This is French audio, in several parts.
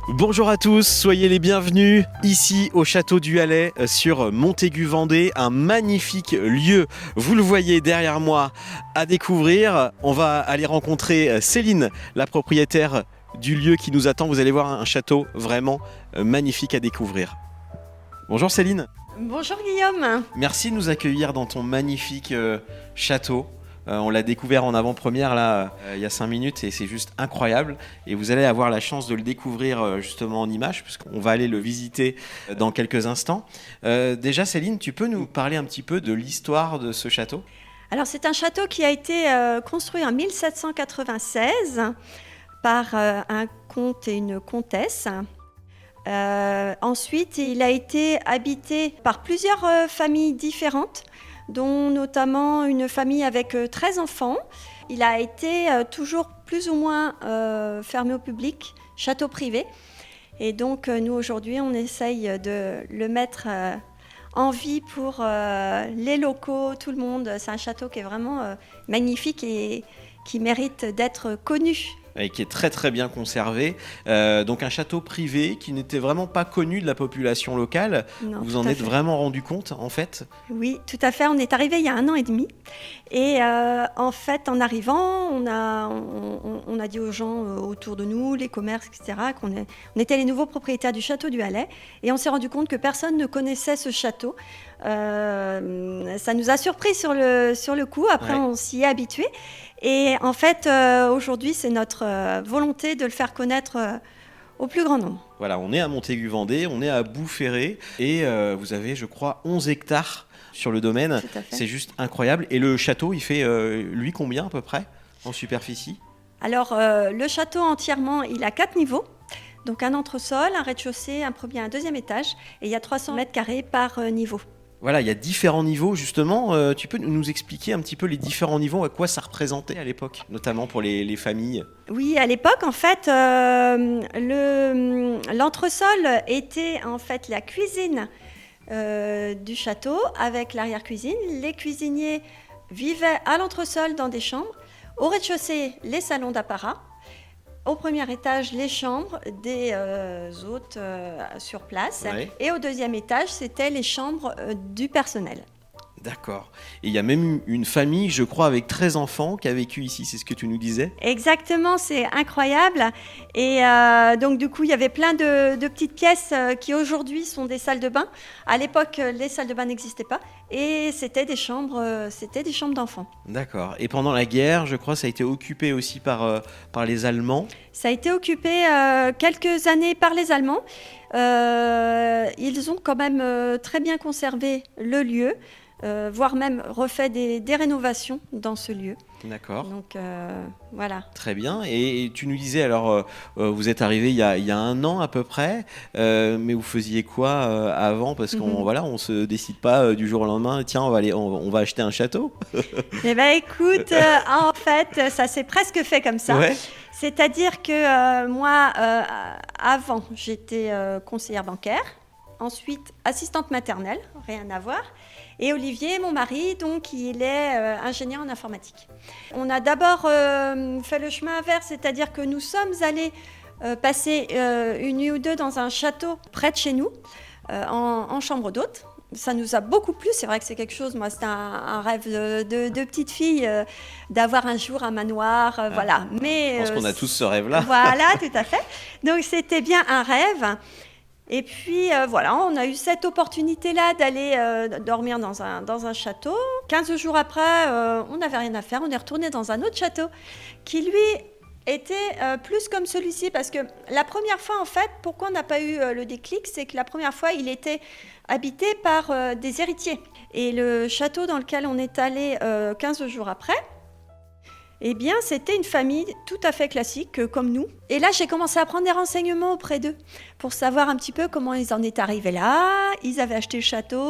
Bonjour à tous, soyez les bienvenus ici au château du Hallet sur Montaigu-Vendée, un magnifique lieu, vous le voyez derrière moi, à découvrir. On va aller rencontrer Céline, la propriétaire du lieu qui nous attend. Vous allez voir un château vraiment magnifique à découvrir. Bonjour Céline. Bonjour Guillaume. Merci de nous accueillir dans ton magnifique château. On l'a découvert en avant-première là il y a 5 minutes et c'est juste incroyable. Et vous allez avoir la chance de le découvrir justement en images puisqu'on va aller le visiter dans quelques instants. Déjà Céline, tu peux nous parler un petit peu de l'histoire de ce château ? Alors c'est un château qui a été construit en 1796 par un comte et une comtesse. Ensuite, il a été habité par plusieurs familles différentes, dont notamment une famille avec 13 enfants. Il a été toujours plus ou moins fermé au public, château privé. Et donc, nous, aujourd'hui, on essaye de le mettre en vie pour les locaux, tout le monde. C'est un château qui est vraiment magnifique et qui mérite d'être connu. Et qui est très très bien conservé. Donc un château privé qui n'était vraiment pas connu de la population locale. Non, vous en êtes vraiment rendu compte en fait ? Oui, tout à fait. On est arrivé il y a 1 an et demi. Et en fait, en arrivant, on a dit aux gens autour de nous, les commerces, etc., on était les nouveaux propriétaires du château du Hallet. Et on s'est rendu compte que personne ne connaissait ce château. Ça nous a surpris sur le coup. Après, on s'y est habitué. Et en fait, aujourd'hui, c'est notre volonté de le faire connaître au plus grand nombre. Voilà, on est à Montaigu-Vendée, on est à Boufféré et vous avez, je crois, 11 hectares sur le domaine. C'est juste incroyable. Et le château, il fait, lui, combien à peu près en superficie ? Alors, le château entièrement, il a 4 niveaux. Donc, un entresol, un rez-de-chaussée, un premier, un deuxième étage. Et il y a 300 mètres carrés par niveau. Voilà, il y a différents niveaux justement. Tu peux nous expliquer un petit peu les différents niveaux, à quoi ça représentait à l'époque, notamment pour les familles ? Oui, à l'époque, en fait, l'entresol était en fait la cuisine du château avec l'arrière-cuisine. Les cuisiniers vivaient à l'entresol dans des chambres. Au rez-de-chaussée, les salons d'apparat. Au premier étage, les chambres des hôtes sur place. Ouais. Et au deuxième étage, c'était les chambres du personnel. D'accord. Et il y a même une famille, je crois, avec 13 enfants qui a vécu ici, c'est ce que tu nous disais ? Exactement, c'est incroyable. Et donc, du coup, il y avait plein de petites pièces qui aujourd'hui sont des salles de bain. À l'époque, les salles de bain n'existaient pas. Et c'était des chambres d'enfants. D'accord. Et pendant la guerre, je crois, ça a été occupé aussi par les Allemands. Ça a été occupé quelques années par les Allemands. Ils ont quand même très bien conservé le lieu. Voire même refait des rénovations dans ce lieu. D'accord. Donc voilà. Très bien. Et tu nous disais, alors, vous êtes arrivé il y a 1 an à peu près, mais vous faisiez quoi avant ? Parce qu'on on se décide pas du jour au lendemain, tiens, on va acheter un château. Eh bien écoute, en fait, ça s'est presque fait comme ça. Ouais. C'est-à-dire que moi, avant, j'étais conseillère bancaire. Ensuite, assistante maternelle, rien à voir. Et Olivier, mon mari, donc, il est ingénieur en informatique. On a d'abord fait le chemin inverse, c'est-à-dire que nous sommes allés passer 1 nuit ou 2 dans un château près de chez nous, en chambre d'hôte. Ça nous a beaucoup plu, c'est vrai que c'est quelque chose, moi c'était un rêve de petite fille, d'avoir un jour un manoir, voilà. Mais, je pense qu'on a tous ce rêve-là. Voilà, tout à fait. Donc c'était bien un rêve. Et puis voilà, on a eu cette opportunité-là d'aller dormir dans un château. 15 jours après, on n'avait rien à faire, on est retourné dans un autre château qui lui était plus comme celui-ci, parce que la première fois, en fait, pourquoi on n'a pas eu le déclic, c'est que la première fois, il était habité par des héritiers. Et le château dans lequel on est allé 15 jours après, eh bien, c'était une famille tout à fait classique, comme nous. Et là, j'ai commencé à prendre des renseignements auprès d'eux pour savoir un petit peu comment ils en étaient arrivés là. Ils avaient acheté le château.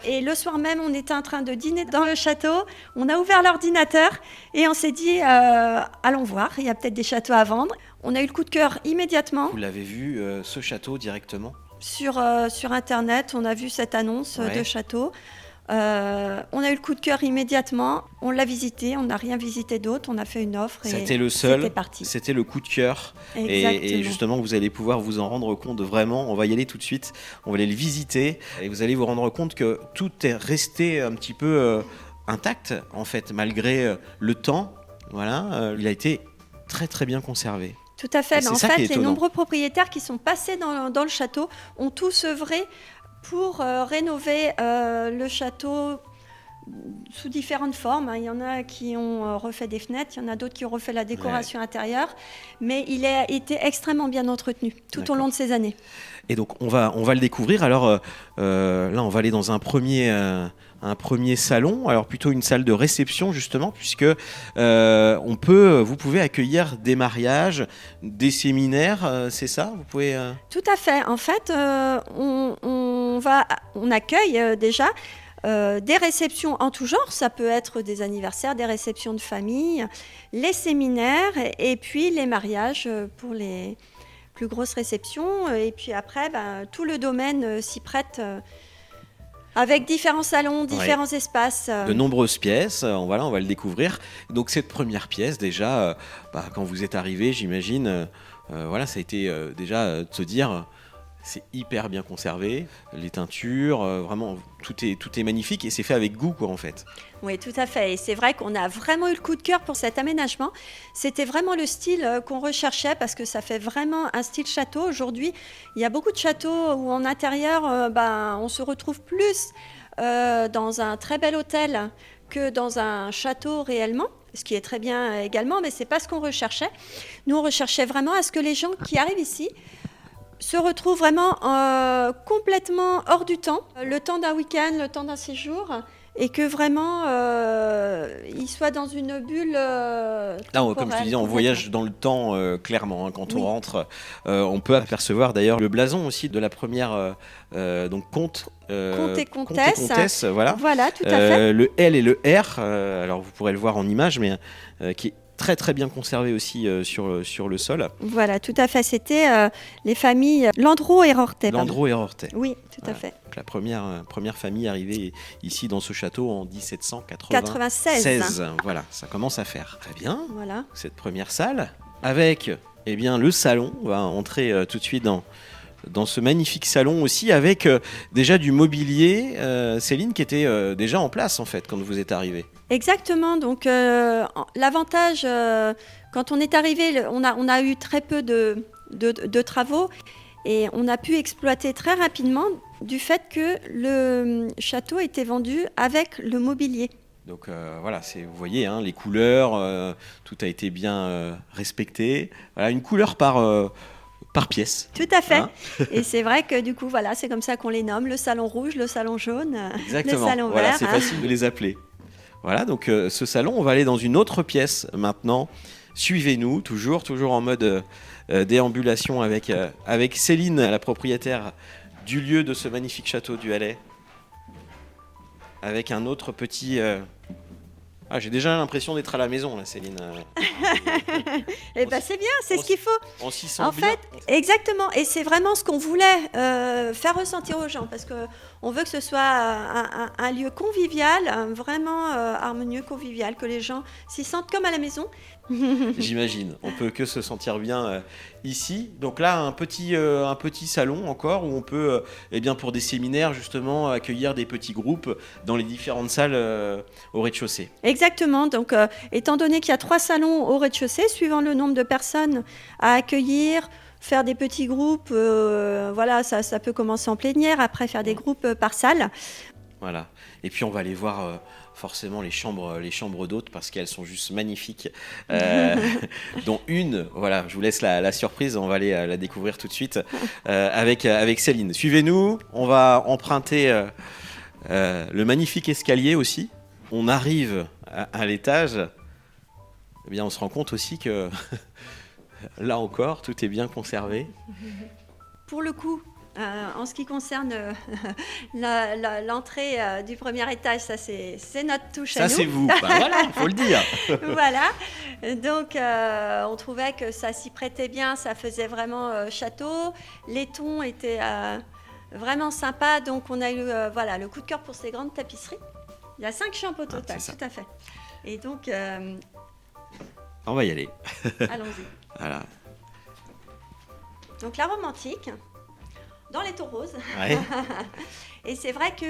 Et le soir même, on était en train de dîner dans le château. On a ouvert l'ordinateur et on s'est dit, allons voir, il y a peut-être des châteaux à vendre. On a eu le coup de cœur immédiatement. Vous l'avez vu, ce château directement ? Sur Internet, on a vu cette annonce de château. On a eu le coup de cœur immédiatement. On l'a visité, on n'a rien visité d'autre. On a fait une offre et C'était le seul, c'était parti. c'était le coup de cœur. Exactement. Et justement, vous allez pouvoir vous en rendre compte vraiment. On va y aller tout de suite. On va aller le visiter et vous allez vous rendre compte que tout est resté un petit peu intact, en fait, malgré le temps. Voilà, il a été très très bien conservé. Tout à fait. C'est En ça qui est fait, les étonnant. nombreux propriétaires qui sont passés dans le château ont tous œuvré pour rénover le château sous différentes formes. Il y en a qui ont refait des fenêtres, il y en a d'autres qui ont refait la décoration intérieure, mais il a été extrêmement bien entretenu tout D'accord. au long de ces années. Et donc on va le découvrir. Alors là, on va aller dans un premier salon, alors plutôt une salle de réception justement, puisque vous pouvez accueillir des mariages, des séminaires, c'est ça? Vous pouvez. Tout à fait. En fait, on accueille déjà des réceptions en tout genre. Ça peut être des anniversaires, des réceptions de famille, les séminaires et puis les mariages pour les plus grosses réceptions. Et puis après, tout le domaine s'y prête avec différents salons, différents espaces. De nombreuses pièces, on va le découvrir. Donc cette première pièce, déjà, quand vous êtes arrivé, j'imagine, ça a été déjà de se dire, c'est hyper bien conservé, les teintures, vraiment, tout est magnifique et c'est fait avec goût, quoi, en fait. Oui, tout à fait. Et c'est vrai qu'on a vraiment eu le coup de cœur pour cet aménagement. C'était vraiment le style qu'on recherchait parce que ça fait vraiment un style château. Aujourd'hui, il y a beaucoup de châteaux où en intérieur, on se retrouve plus dans un très bel hôtel que dans un château réellement, ce qui est très bien également, mais ce n'est pas ce qu'on recherchait. Nous, on recherchait vraiment à ce que les gens qui arrivent ici se retrouvent vraiment complètement hors du temps, le temps d'un week-end, le temps d'un séjour, et que vraiment ils soient dans une bulle temporelle. Comme je te disais, on voyage dans le temps clairement. Quand on rentre, on peut apercevoir d'ailleurs le blason aussi de la première comte et comte et comtesse, voilà. Voilà, tout à fait. Le L et le R, alors vous pourrez le voir en image, mais qui est très très bien conservé aussi sur le sol. Voilà, tout à fait. C'était les familles Landreau et Rortet. Landreau et Rortet. Oui, tout à fait. Donc la première famille arrivée ici dans ce château en 1796. 96. Voilà, ça commence à faire. Très bien. Voilà. Cette première salle avec le salon. On va entrer tout de suite dans ce magnifique salon aussi avec déjà du mobilier, Céline, qui était déjà en place en fait quand vous êtes arrivée. Exactement. Donc l'avantage, quand on est arrivé, on a eu très peu de travaux et on a pu exploiter très rapidement du fait que le château était vendu avec le mobilier. Donc vous voyez les couleurs, tout a été bien respecté. Voilà, une couleur par pièce. Tout à fait. Et c'est vrai que du coup, c'est comme ça qu'on les nomme, le salon rouge, le salon jaune, exactement. le salon vert. C'est facile de les appeler. Voilà, donc ce salon, on va aller dans une autre pièce maintenant. Suivez-nous, toujours en mode déambulation avec Céline, la propriétaire du lieu de ce magnifique château du Hallet. Avec un autre petit... j'ai déjà l'impression d'être à la maison, là, Céline. Eh ben, c'est bien, c'est ce qu'il faut. On s'y sent En bien. fait, exactement. Et c'est vraiment ce qu'on voulait faire ressentir aux gens, parce qu'on veut que ce soit un lieu convivial, vraiment harmonieux, convivial, que les gens s'y sentent comme à la maison. J'imagine. On peut que se sentir bien ici. Donc là, un petit salon encore où on peut, pour des séminaires justement, accueillir des petits groupes dans les différentes salles au rez-de-chaussée. Exactement. Donc, étant donné qu'il y a 3 salons au rez-de-chaussée, suivant le nombre de personnes à accueillir, faire des petits groupes, ça peut commencer en plénière, après faire des groupes par salle. Voilà. Et puis on va aller voir forcément les chambres d'hôtes parce qu'elles sont juste magnifiques. Dont une, je vous laisse la surprise, on va aller la découvrir tout de suite avec Céline. Suivez-nous, on va emprunter le magnifique escalier aussi. On arrive à l'étage, on se rend compte aussi que là encore, tout est bien conservé. Pour le coup, en ce qui concerne l'entrée du premier étage, ça c'est notre touche à nous. Ça c'est vous, il faut le dire. Voilà, donc on trouvait que ça s'y prêtait bien, ça faisait vraiment château. Les tons étaient vraiment sympa. Donc on a eu voilà, le coup de cœur pour ces grandes tapisseries. Il y a 5 chambres au total, tout à fait. Et donc, on va y aller. allons-y. Voilà. Donc la romantique, dans les tons roses. Ouais. Et c'est vrai que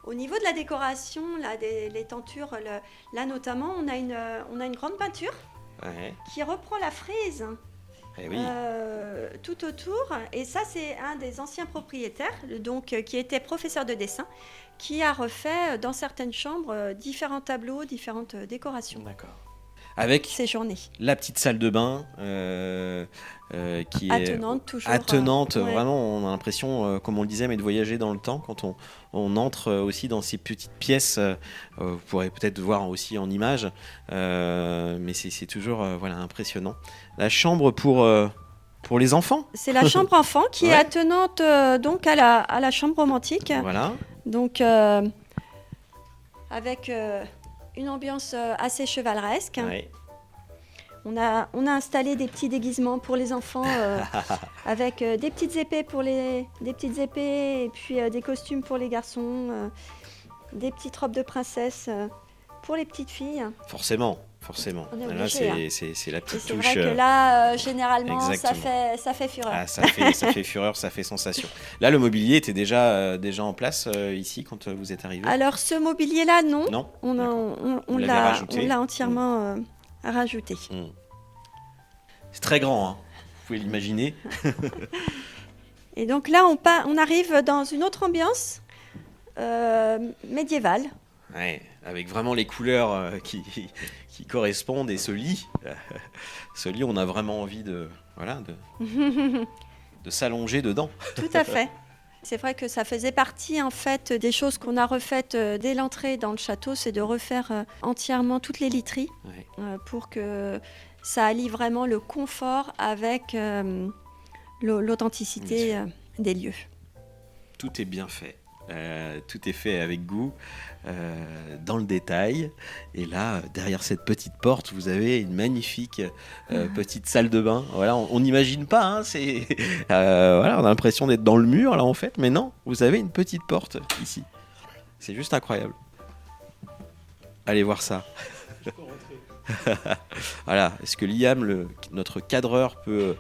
au niveau de la décoration, là, les tentures, là notamment, on a une grande peinture qui reprend la frise. Eh oui. Tout autour, et ça c'est un des anciens propriétaires, donc qui était professeur de dessin, qui a refait dans certaines chambres différents tableaux, différentes décorations. D'accord. Avec ces journées. La petite salle de bain qui est attenante, toujours. Attenante, vraiment, on a l'impression, comme on le disait, mais de voyager dans le temps quand on entre aussi dans ces petites pièces. Vous pourrez peut-être voir aussi en images, mais c'est toujours voilà, impressionnant. La chambre pour les enfants. C'est la chambre enfant qui est attenante donc à la chambre romantique. Voilà. Donc avec une ambiance assez chevaleresque. Ouais. On a installé des petits déguisements pour les enfants avec des petites épées et puis des costumes pour les garçons, des petites robes de princesse pour les petites filles. Forcément. Là, c'est la petite touche. C'est vrai que là, généralement, ça fait fureur. Ah, ça fait fureur, ça fait sensation. Là, le mobilier était déjà en place ici quand vous êtes arrivé. Alors, ce mobilier-là, non. Non. On l'a entièrement rajouté. C'est très grand, hein. Vous pouvez l'imaginer. Et donc là, on arrive dans une autre ambiance médiévale. Ouais, avec vraiment les couleurs qui correspondent, et ce lit, on a vraiment envie de s'allonger dedans. Tout à fait. C'est vrai que ça faisait partie en fait des choses qu'on a refaites dès l'entrée dans le château, c'est de refaire entièrement toutes les literies pour que ça allie vraiment le confort avec l'authenticité des lieux. Tout est bien fait. Tout est fait avec goût, dans le détail. Et là, derrière cette petite porte, vous avez une magnifique petite salle de bain. Voilà, on n'imagine pas, hein, on a l'impression d'être dans le mur là en fait, mais non, vous avez une petite porte ici. C'est juste incroyable. Allez voir ça. Voilà, est-ce que Liam, notre cadreur, peut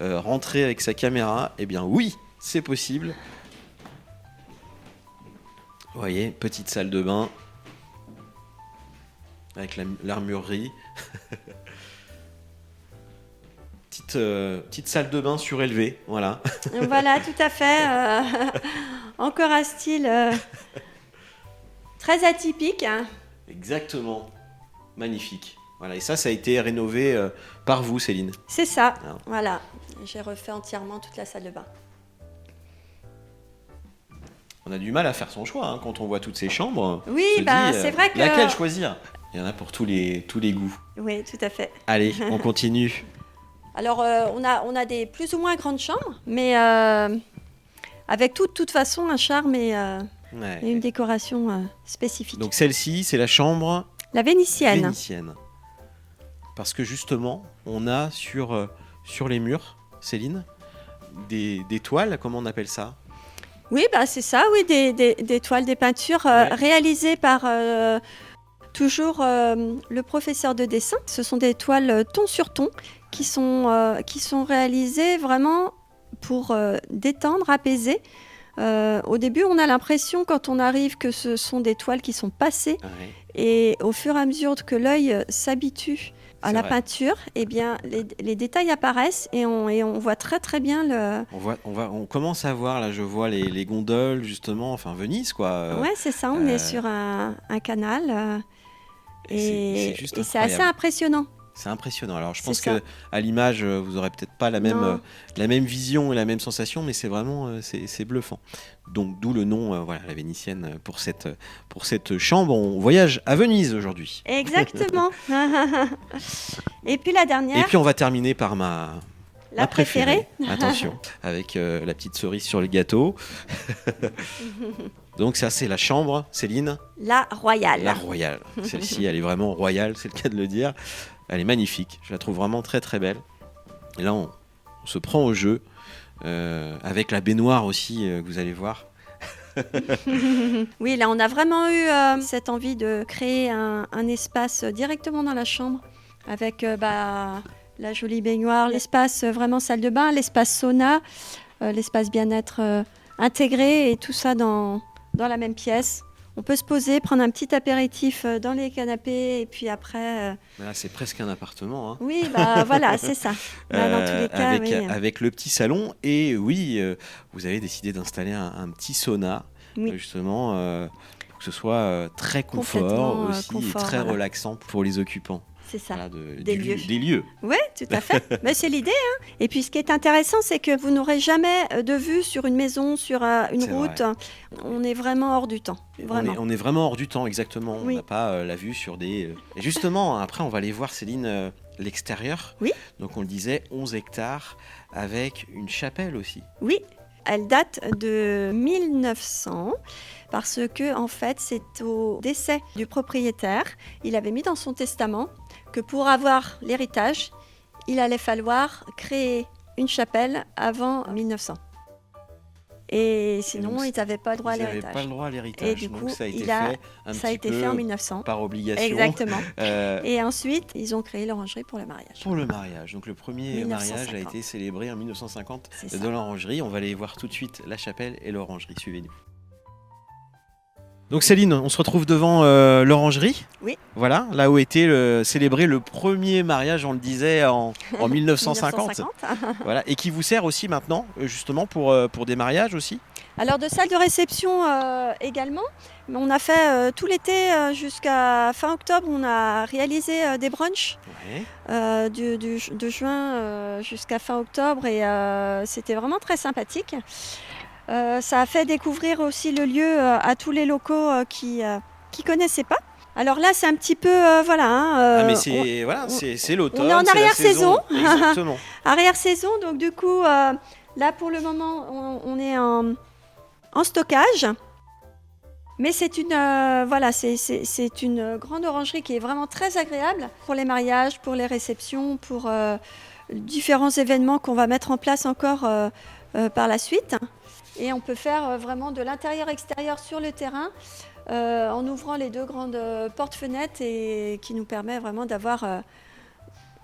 rentrer avec sa caméra? Eh bien oui, c'est possible. Vous voyez, petite salle de bain avec l'armurerie. Petite salle de bain surélevée, voilà. Voilà, tout à fait. Encore un style très atypique. Hein. Exactement, magnifique. Voilà, et ça a été rénové par vous, Céline. C'est ça, voilà. J'ai refait entièrement toute la salle de bain. On a du mal à faire son choix hein, quand on voit toutes ces chambres. Oui, c'est vrai que... Laquelle choisir? Il y en a pour tous les goûts. Oui, tout à fait. Allez, on continue. Alors, on a des plus ou moins grandes chambres, mais avec toute façon un charme et une décoration spécifique. Donc celle-ci, c'est la chambre... La vénitienne. Vénitienne. Parce que justement, on a sur les murs, Céline, des toiles, comment on appelle ça? Oui, c'est ça, oui, des toiles, des peintures réalisées par toujours le professeur de dessin. Ce sont des toiles ton sur ton qui sont réalisées vraiment pour détendre, apaiser. Au début, on a l'impression quand on arrive que ce sont des toiles qui sont passées et au fur et à mesure que l'œil s'habitue à la peinture, eh bien, les détails apparaissent et on voit très très bien le... On commence à voir, là je vois les gondoles justement, enfin Venise quoi. Ouais, c'est ça, on est sur un canal et c'est assez impressionnant. C'est impressionnant. Alors je pense que à l'image, vous aurez peut-être pas la même vision et la même sensation, mais c'est vraiment c'est bluffant. Donc d'où le nom, la vénitienne pour cette chambre. On voyage à Venise aujourd'hui. Exactement. Et puis la dernière. Et puis on va terminer par ma préférée. Attention, avec la petite cerise sur le gâteau. Donc ça c'est la chambre, Céline. La royale. La royale. Celle-ci, elle est vraiment royale, c'est le cas de le dire. Elle est magnifique, je la trouve vraiment très très belle. Et là, on se prend au jeu avec la baignoire aussi que vous allez voir. Oui, là, on a vraiment eu cette envie de créer un espace directement dans la chambre avec la jolie baignoire, l'espace vraiment salle de bain, l'espace sauna, l'espace bien-être intégré et tout ça dans la même pièce. On peut se poser, prendre un petit apéritif dans les canapés et puis après... Là, c'est presque un appartement. Hein. Oui, voilà, c'est ça. Là, dans tous les cas, avec le petit salon. Et oui, vous avez décidé d'installer un petit sauna, justement, pour que ce soit très confort aussi et très relaxant pour les occupants. C'est ça, voilà, des lieux. Oui, tout à fait. Mais c'est l'idée. Hein. Et puis, ce qui est intéressant, c'est que vous n'aurez jamais de vue sur une maison, sur une route. Vrai. On est vraiment hors du temps. Vraiment. On est vraiment hors du temps, exactement. On n'a pas la vue sur des... Et justement, après, on va aller voir, Céline, l'extérieur. Oui. Donc, on le disait, 11 hectares avec une chapelle aussi. Oui. Elle date de 1900 parce que, en fait, c'est au décès du propriétaire. Il avait mis dans son testament que pour avoir l'héritage, il allait falloir créer une chapelle avant 1900. Et sinon, ils n'avaient pas le droit à l'héritage. Ils n'avaient pas le droit à l'héritage. Et du coup, ça a été fait en 1900. Par obligation. Exactement. Et ensuite, ils ont créé l'orangerie pour le mariage. Pour le mariage. Donc le premier mariage a été célébré en 1950 dans l'orangerie. On va aller voir tout de suite la chapelle et l'orangerie. Suivez-nous. Donc Céline, on se retrouve devant l'orangerie. Oui. Voilà, là où était célébré le premier mariage, on le disait, en 1950. Voilà, et qui vous sert aussi maintenant, justement, pour des mariages aussi. Alors de salle de réception également. On a fait tout l'été jusqu'à fin octobre, on a réalisé des brunchs de juin jusqu'à fin octobre et c'était vraiment très sympathique. Ça a fait découvrir aussi le lieu à tous les locaux qui connaissaient pas. Alors là, c'est un petit peu mais c'est l'automne. On est en arrière-saison. Exactement. Arrière-saison, donc du coup, là pour le moment, on est en stockage. Mais c'est une grande orangerie qui est vraiment très agréable pour les mariages, pour les réceptions, pour différents événements qu'on va mettre en place encore par la suite. Et on peut faire vraiment de l'intérieur-extérieur sur le terrain en ouvrant les deux grandes portes-fenêtres et qui nous permet vraiment d'avoir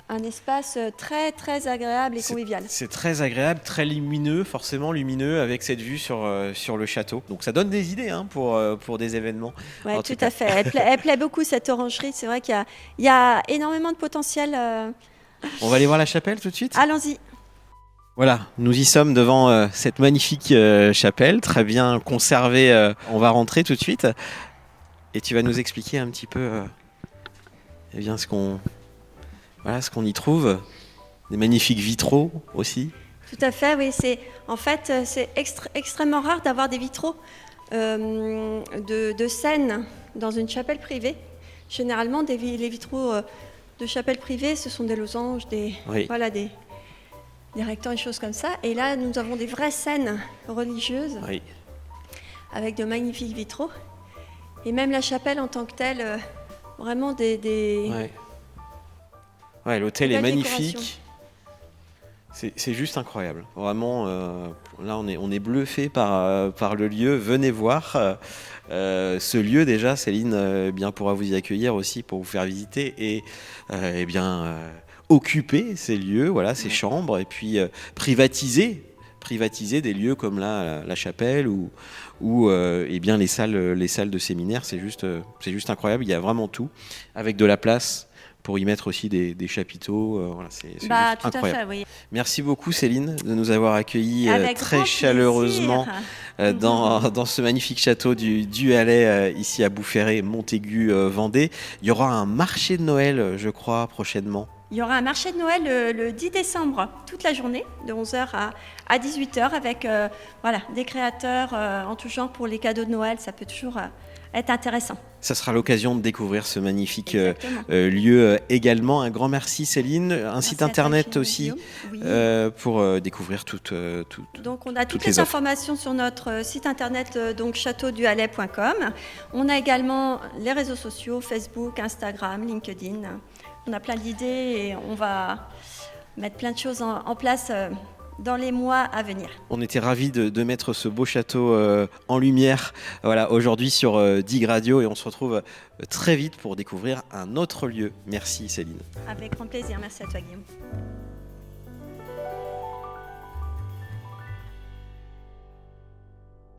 un espace très très agréable et convivial. C'est très agréable, très lumineux, forcément lumineux avec cette vue sur le château. Donc ça donne des idées pour des événements. Oui, tout à fait. Elle plaît beaucoup cette orangerie. C'est vrai qu'il y a énormément de potentiel. On va aller voir la chapelle tout de suite ? Allons-y. Voilà, nous y sommes devant cette magnifique chapelle, très bien conservée. On va rentrer tout de suite et tu vas nous expliquer un petit peu ce qu'on y trouve. Des magnifiques vitraux aussi. Tout à fait, oui. C'est extrêmement rare d'avoir des vitraux de scène dans une chapelle privée. Généralement, les vitraux de chapelle privée, ce sont des losanges, des rectangles, des choses comme ça. Et là, nous avons des vraies scènes religieuses avec de magnifiques vitraux. Et même la chapelle en tant que telle, vraiment des... Ouais, l'hôtel est magnifique. C'est juste incroyable. Vraiment, là, on est bluffé par le lieu. Venez voir. Ce lieu, déjà, Céline pourra vous y accueillir aussi pour vous faire visiter et occuper ces lieux, ces chambres, et puis privatiser des lieux comme la chapelle ou les salles de séminaire. C'est juste incroyable. Il y a vraiment tout, avec de la place pour y mettre aussi des chapiteaux. C'est juste incroyable. Tout à fait, oui. Merci beaucoup Céline de nous avoir accueillis très chaleureusement dans ce magnifique château du Hallet ici à Boufféret, Montaigu, Vendée. Il y aura un marché de Noël, je crois, prochainement. Il y aura un marché de Noël le 10 décembre, toute la journée, de 11h à 18h, avec des créateurs en tout genre pour les cadeaux de Noël. Ça peut toujours être intéressant. Ça sera l'occasion de découvrir ce magnifique lieu également. Un grand merci Céline. Un site internet aussi pour découvrir toutes Donc on a toutes les informations sur notre site internet châteauduhallet.com. On a également les réseaux sociaux, Facebook, Instagram, LinkedIn. On a plein d'idées et on va mettre plein de choses en place dans les mois à venir. On était ravis de mettre ce beau château en lumière aujourd'hui sur Dig Radio et on se retrouve très vite pour découvrir un autre lieu. Merci Céline. Avec grand plaisir, merci à toi Guillaume.